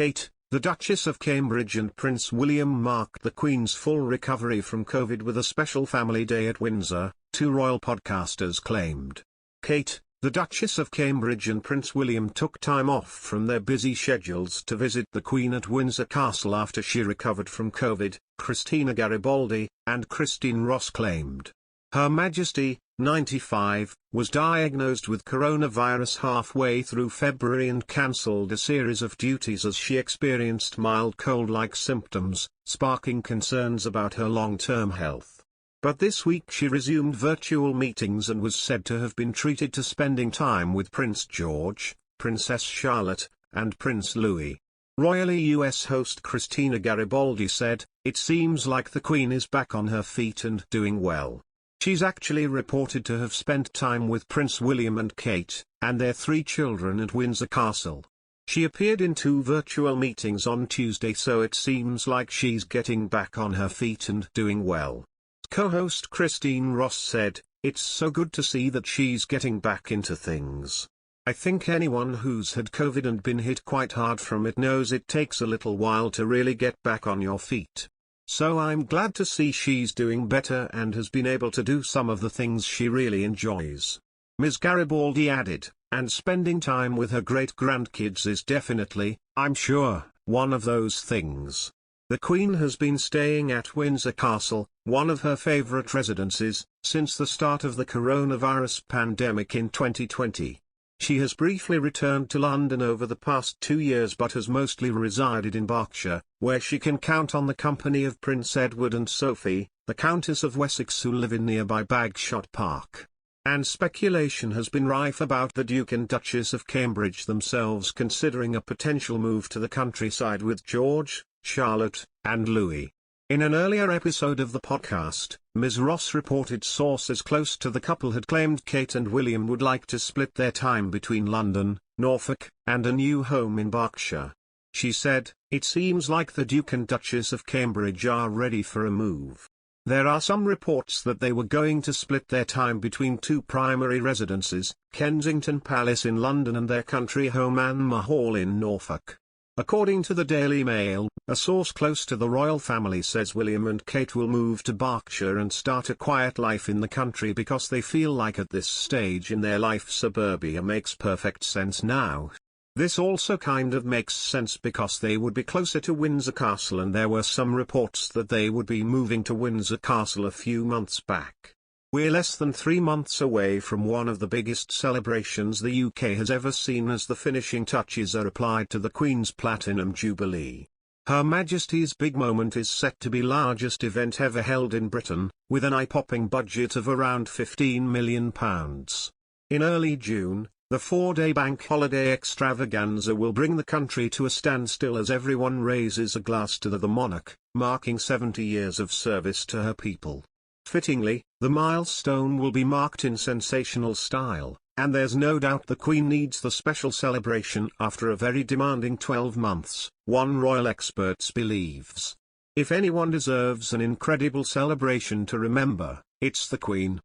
Kate, the Duchess of Cambridge and Prince William marked the Queen's full recovery from COVID with a special family day at Windsor, two royal podcasters claimed. Kate, the Duchess of Cambridge and Prince William took time off from their busy schedules to visit the Queen at Windsor Castle after she recovered from COVID, Christina Garibaldi and Christine Ross claimed. Her Majesty, 95, was diagnosed with coronavirus halfway through February and cancelled a series of duties as she experienced mild cold-like symptoms, sparking concerns about her long-term health. But this week she resumed virtual meetings and was said to have been treated to spending time with Prince George, Princess Charlotte, and Prince Louis. Royally US host Christina Garibaldi said, "It seems like the Queen is back on her feet and doing well. She's actually reported to have spent time with Prince William and Kate, and their 3 children at Windsor Castle. She appeared in 2 virtual meetings on Tuesday, so it seems like she's getting back on her feet and doing well." Co-host Christine Ross said, "It's so good to see that she's getting back into things. I think anyone who's had COVID and been hit quite hard from it knows it takes a little while to really get back on your feet. So I'm glad to see she's doing better and has been able to do some of the things she really enjoys." Ms. Garibaldi added, "And spending time with her great-grandkids is definitely, I'm sure, one of those things." The Queen has been staying at Windsor Castle, one of her favourite residences, since the start of the coronavirus pandemic in 2020. She has briefly returned to London over the past 2 years but has mostly resided in Berkshire, where she can count on the company of Prince Edward and Sophie, the Countess of Wessex, who live in nearby Bagshot Park. And speculation has been rife about the Duke and Duchess of Cambridge themselves considering a potential move to the countryside with George, Charlotte, and Louis. In an earlier episode of the podcast, Ms. Ross reported sources close to the couple had claimed Kate and William would like to split their time between London, Norfolk, and a new home in Berkshire. She said, "It seems like the Duke and Duchess of Cambridge are ready for a move. There are some reports that they were going to split their time between 2 primary residences, Kensington Palace in London and their country home Anmer Hall in Norfolk." According to the Daily Mail, a source close to the royal family says William and Kate will move to Berkshire and start a quiet life in the country because they feel like at this stage in their life suburbia makes perfect sense now. This also kind of makes sense because they would be closer to Windsor Castle, and there were some reports that they would be moving to Windsor Castle a few months back. We're less than 3 months away from one of the biggest celebrations the UK has ever seen as the finishing touches are applied to the Queen's Platinum Jubilee. Her Majesty's big moment is set to be largest event ever held in Britain, with an eye-popping budget of around £15 million. In early June, the 4-day bank holiday extravaganza will bring the country to a standstill as everyone raises a glass to the monarch, marking 70 years of service to her people. Fittingly, the milestone will be marked in sensational style, and there's no doubt the Queen needs the special celebration after a very demanding 12 months, one royal expert believes. If anyone deserves an incredible celebration to remember, it's the Queen.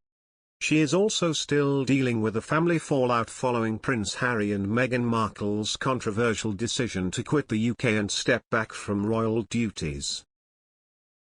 She is also still dealing with the family fallout following Prince Harry and Meghan Markle's controversial decision to quit the UK and step back from royal duties.